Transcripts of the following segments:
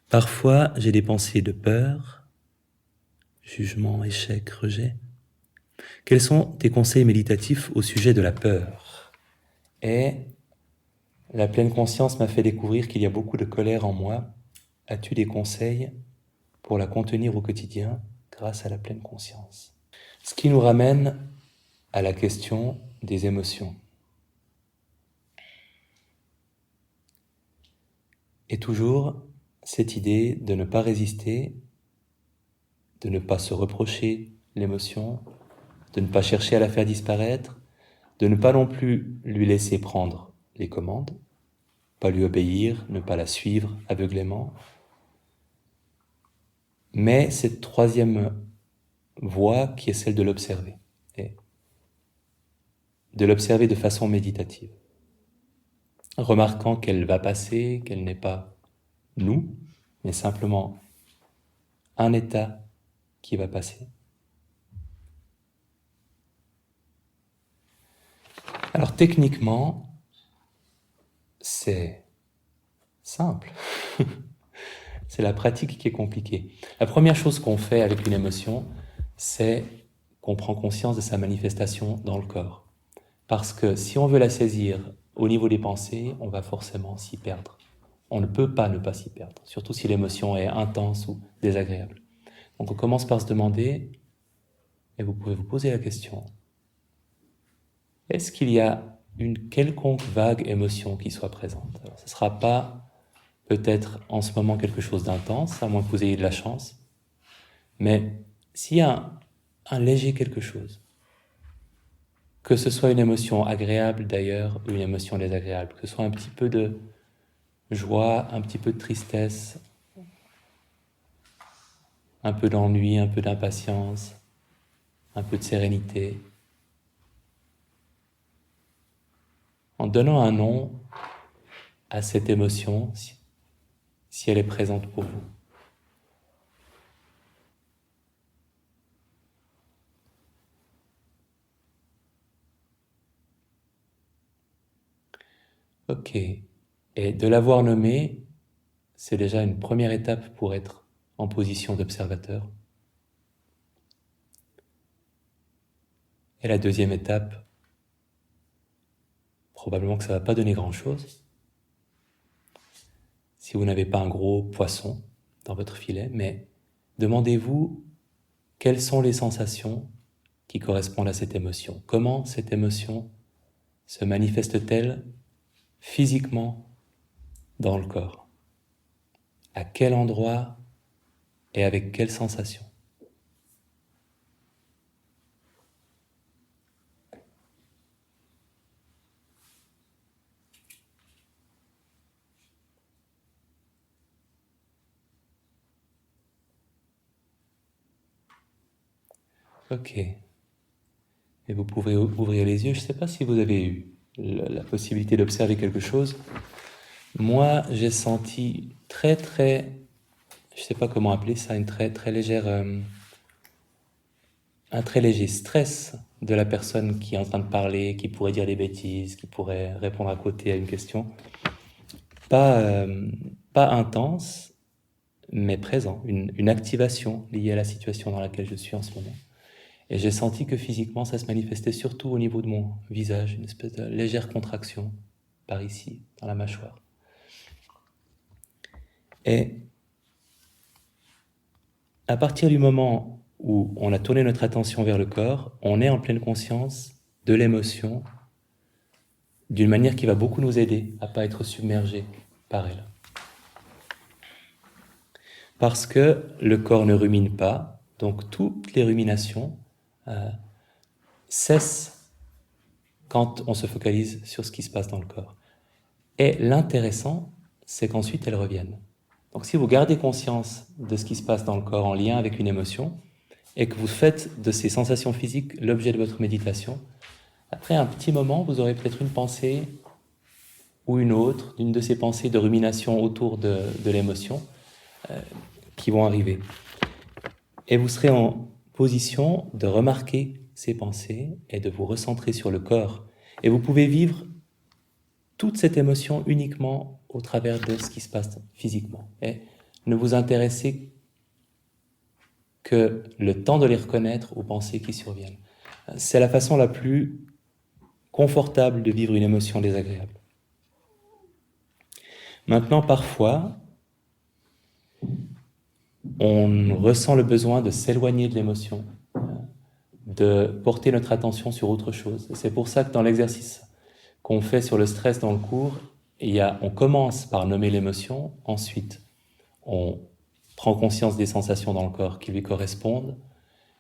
Parfois, j'ai des pensées de peur, jugement, échec, rejet. Quels sont tes conseils méditatifs au sujet de la peur? Et la pleine conscience m'a fait découvrir qu'il y a beaucoup de colère en moi. As-tu des conseils pour la contenir au quotidien grâce à la pleine conscience? Ce qui nous ramène à la question des émotions. Et toujours cette idée de ne pas résister, de ne pas se reprocher l'émotion, de ne pas chercher à la faire disparaître, de ne pas non plus lui laisser prendre les commandes, pas lui obéir, ne pas la suivre aveuglément. Mais cette troisième voie qui est celle de l'observer, et de l'observer de façon méditative, remarquant qu'elle va passer, qu'elle n'est pas nous, mais simplement un état qui va passer. Alors techniquement, c'est simple. C'est la pratique qui est compliquée. La première chose qu'on fait avec une émotion, c'est qu'on prend conscience de sa manifestation dans le corps. Parce que si on veut la saisir au niveau des pensées, on va forcément s'y perdre. On ne peut pas ne pas s'y perdre, surtout si l'émotion est intense ou désagréable. Donc on commence par se demander, et vous pouvez vous poser la question, est-ce qu'il y a une quelconque vague émotion qui soit présente? Alors, ce ne sera pas peut-être en ce moment quelque chose d'intense, à moins que vous ayez de la chance, mais s'il y a un léger quelque chose, que ce soit une émotion agréable d'ailleurs ou une émotion désagréable, que ce soit un petit peu de joie, un petit peu de tristesse, un peu d'ennui, un peu d'impatience, un peu de sérénité, en donnant un nom à cette émotion, si elle est présente pour vous. Ok. Et de l'avoir nommé, c'est déjà une première étape pour être en position d'observateur. Et la deuxième étape, probablement que ça ne va pas donner grand-chose, si vous n'avez pas un gros poisson dans votre filet, mais demandez-vous quelles sont les sensations qui correspondent à cette émotion. Comment cette émotion se manifeste-t-elle physiquement dans le corps? À quel endroit et avec quelle sensation? Ok. Et vous pouvez ouvrir les yeux. Je ne sais pas si vous avez eu la possibilité d'observer quelque chose. Moi, j'ai senti je ne sais pas comment appeler ça, une très légère, un très léger stress de la personne qui est en train de parler, qui pourrait dire des bêtises, qui pourrait répondre à côté à une question. Pas intense, mais présent, une activation liée à la situation dans laquelle je suis en ce moment. Et j'ai senti que physiquement, ça se manifestait surtout au niveau de mon visage, une espèce de légère contraction par ici, dans la mâchoire. Et à partir du moment où on a tourné notre attention vers le corps, on est en pleine conscience de l'émotion d'une manière qui va beaucoup nous aider à ne pas être submergé par elle. Parce que le corps ne rumine pas, donc toutes les ruminations cessent quand on se focalise sur ce qui se passe dans le corps. Et l'intéressant, c'est qu'ensuite elles reviennent. Donc si vous gardez conscience de ce qui se passe dans le corps en lien avec une émotion, et que vous faites de ces sensations physiques l'objet de votre méditation, après un petit moment, vous aurez peut-être une pensée ou une autre, une de ces pensées de rumination autour de l'émotion qui vont arriver. Et vous serez en position de remarquer ces pensées et de vous recentrer sur le corps. Et vous pouvez vivre toute cette émotion uniquement au travers de ce qui se passe physiquement. Et ne vous intéressez que le temps de les reconnaître aux pensées qui surviennent. C'est la façon la plus confortable de vivre une émotion désagréable. Maintenant, parfois, on ressent le besoin de s'éloigner de l'émotion, de porter notre attention sur autre chose. C'est pour ça que dans l'exercice qu'on fait sur le stress dans le cours, on commence par nommer l'émotion, ensuite on prend conscience des sensations dans le corps qui lui correspondent,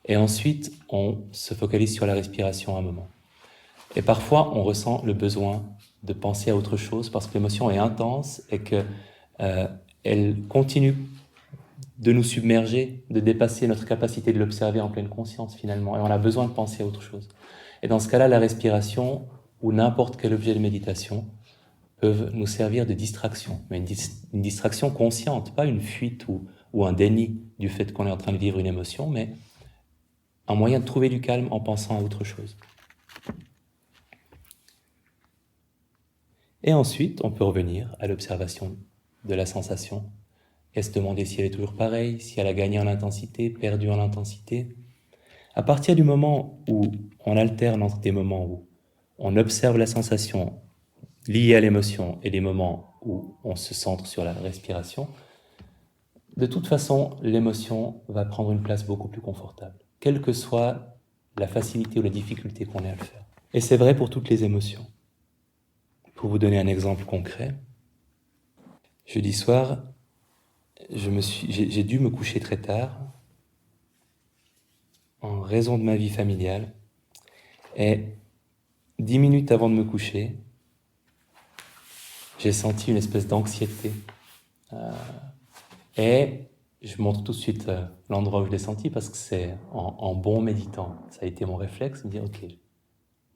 et ensuite on se focalise sur la respiration un moment. Et parfois on ressent le besoin de penser à autre chose parce que l'émotion est intense et qu'elle continue de nous submerger, de dépasser notre capacité de l'observer en pleine conscience finalement, et on a besoin de penser à autre chose. Et dans ce cas-là, la respiration ou n'importe quel objet de méditation peuvent nous servir de distraction, mais une distraction consciente, pas une fuite ou un déni du fait qu'on est en train de vivre une émotion, mais un moyen de trouver du calme en pensant à autre chose. Et ensuite, on peut revenir à l'observation de la sensation et se demander si elle est toujours pareille, si elle a gagné en intensité, perdu en intensité. À partir du moment où on alterne entre des moments où on observe la sensation liée à l'émotion et des moments où on se centre sur la respiration, de toute façon, l'émotion va prendre une place beaucoup plus confortable, quelle que soit la facilité ou la difficulté qu'on ait à le faire. Et c'est vrai pour toutes les émotions. Pour vous donner un exemple concret, jeudi soir, j'ai dû me coucher très tard en raison de ma vie familiale, et 10 minutes avant de me coucher, j'ai senti une espèce d'anxiété. Et je montre tout de suite l'endroit où je l'ai senti parce que c'est en bon méditant. Ça a été mon réflexe de dire, ok,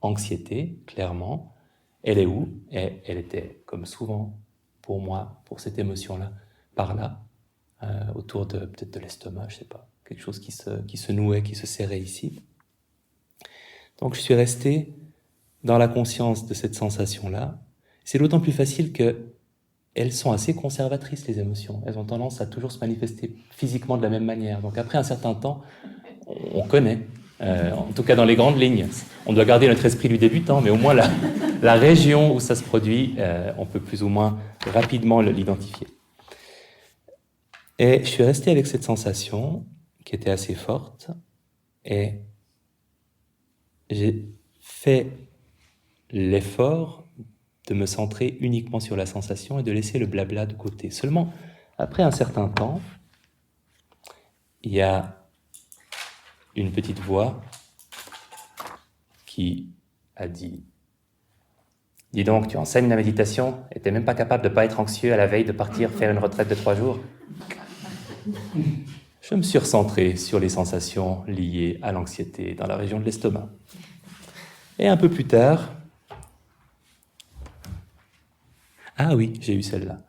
anxiété, clairement, elle est où? Et elle était, comme souvent pour moi, pour cette émotion-là, par là, autour de peut-être de l'estomac, je sais pas, quelque chose qui se nouait, qui se serrait ici. Donc je suis resté dans la conscience de cette sensation-là. C'est d'autant plus facile que elles sont assez conservatrices, les émotions. Elles ont tendance à toujours se manifester physiquement de la même manière. Donc après un certain temps, on connaît, en tout cas dans les grandes lignes. On doit garder notre esprit du débutant, mais au moins la région où ça se produit, on peut plus ou moins rapidement l'identifier. Et je suis resté avec cette sensation qui était assez forte, et j'ai fait l'effort de me centrer uniquement sur la sensation et de laisser le blabla de côté. Seulement, après un certain temps, il y a une petite voix qui a dit « Dis donc, tu enseignes la méditation et tu n'es même pas capable de ne pas être anxieux à la veille de partir faire une retraite de 3 jours ?» Je me suis recentré sur les sensations liées à l'anxiété dans la région de l'estomac. Et un peu plus tard, ah oui, j'ai eu celle-là.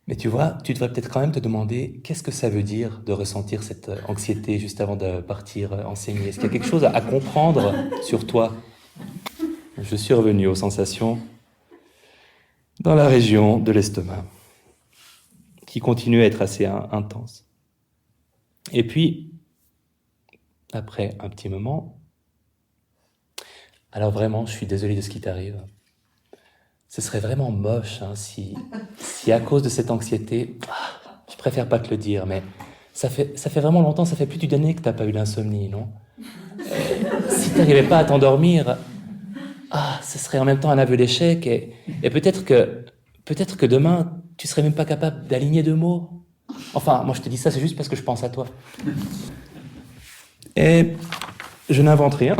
Mais tu vois, tu devrais peut-être quand même te demander qu'est-ce que ça veut dire de ressentir cette anxiété juste avant de partir enseigner. Est-ce qu'il y a quelque chose à comprendre sur toi? Je suis revenu aux sensations dans la région de l'estomac, qui continue à être assez intense. Et puis, après un petit moment, alors vraiment, je suis désolé de ce qui t'arrive. Ce serait vraiment moche si à cause de cette anxiété, je préfère pas te le dire, mais ça fait vraiment longtemps, ça fait plus d'une année que t'as pas eu l'insomnie, non? Si t'arrivais pas à t'endormir, ce serait en même temps un aveu d'échec, et peut-être que demain, tu serais même pas capable d'aligner 2 mots. Enfin, moi je te dis ça, c'est juste parce que je pense à toi. Et je n'invente rien.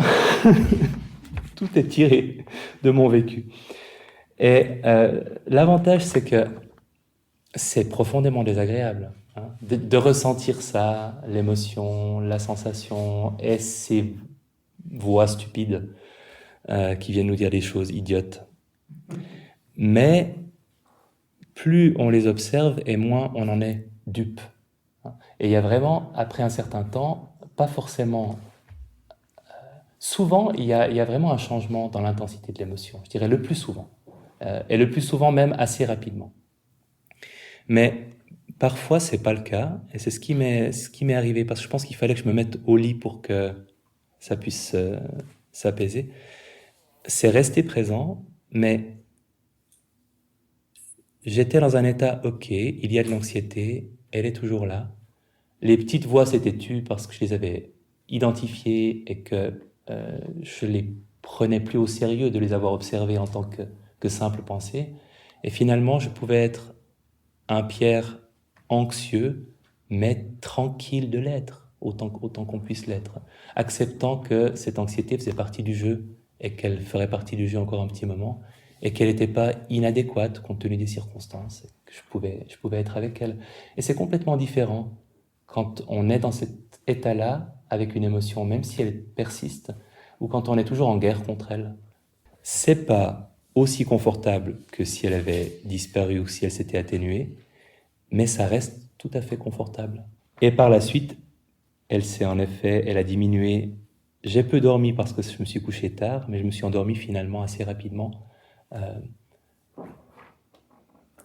Tout est tiré de mon vécu. Et l'avantage, c'est que c'est profondément désagréable de ressentir ça, l'émotion, la sensation et ces voix stupides qui viennent nous dire des choses idiotes. Mais plus on les observe et moins on en est dupe. Et il y a vraiment, après un certain temps, pas forcément... souvent, il y a vraiment un changement dans l'intensité de l'émotion, je dirais le plus souvent. Et le plus souvent même assez rapidement. Mais parfois, c'est pas le cas, et c'est ce qui m'est arrivé, parce que je pense qu'il fallait que je me mette au lit pour que ça puisse s'apaiser. C'est resté présent, mais j'étais dans un état, ok, il y a de l'anxiété, elle est toujours là. Les petites voix s'étaient tues parce que je les avais identifiées et que je les prenais plus au sérieux de les avoir observées en tant que simple pensée. Et finalement, je pouvais être un Pierre anxieux, mais tranquille de l'être, autant qu'on puisse l'être, acceptant que cette anxiété faisait partie du jeu et qu'elle ferait partie du jeu encore un petit moment, et qu'elle n'était pas inadéquate compte tenu des circonstances, et que je pouvais être avec elle. Et c'est complètement différent quand on est dans cet état-là, avec une émotion, même si elle persiste, ou quand on est toujours en guerre contre elle. C'est pas aussi confortable que si elle avait disparu ou si elle s'était atténuée, mais ça reste tout à fait confortable. Et par la suite, elle a diminué. J'ai peu dormi parce que je me suis couché tard, mais je me suis endormi finalement assez rapidement euh,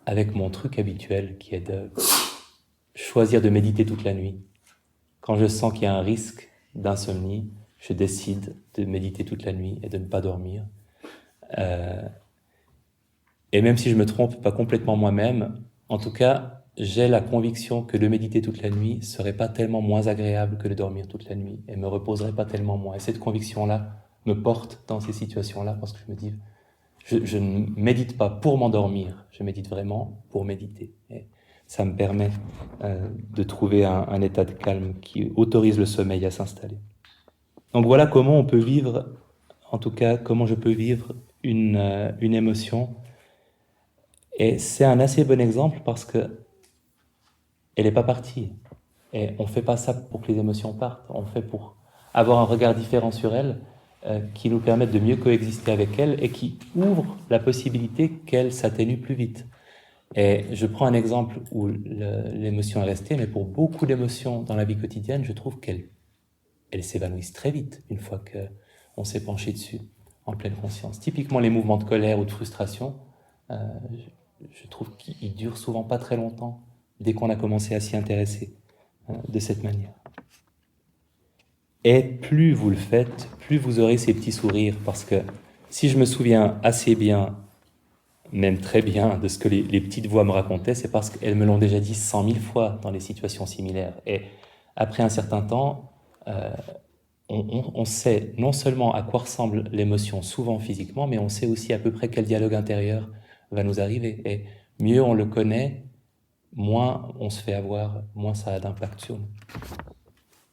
avec mon truc habituel qui est de choisir de méditer toute la nuit. Quand je sens qu'il y a un risque d'insomnie, je décide de méditer toute la nuit et de ne pas dormir. Et même si je me trompe pas complètement moi-même, en tout cas, j'ai la conviction que de méditer toute la nuit serait pas tellement moins agréable que de dormir toute la nuit et me reposerait pas tellement moins. Et cette conviction-là me porte dans ces situations-là parce que je me dis, je ne médite pas pour m'endormir, je médite vraiment pour méditer. Et ça me permet de trouver un état de calme qui autorise le sommeil à s'installer. Donc voilà comment on peut vivre, en tout cas comment je peux vivre une émotion. Et c'est un assez bon exemple parce que elle n'est pas partie. Et on ne fait pas ça pour que les émotions partent, on le fait pour avoir un regard différent sur elles qui nous permette de mieux coexister avec elles et qui ouvre la possibilité qu'elles s'atténuent plus vite. Et je prends un exemple où l'émotion est restée, mais pour beaucoup d'émotions dans la vie quotidienne, je trouve qu'elles s'évanouissent très vite une fois qu'on s'est penché dessus en pleine conscience. Typiquement les mouvements de colère ou de frustration, euh, je trouve qu'ils durent souvent pas très longtemps dès qu'on a commencé à s'y intéresser de cette manière. Et plus vous le faites, plus vous aurez ces petits sourires, parce que si je me souviens assez bien, même très bien, de ce que les petites voix me racontaient, c'est parce qu'elles me l'ont déjà dit 100 000 fois dans des situations similaires. Et après un certain temps, on sait non seulement à quoi ressemble l'émotion, souvent physiquement, mais on sait aussi à peu près quel dialogue intérieur va nous arriver. Et mieux on le connaît, moins on se fait avoir, moins ça a d'impact sur nous.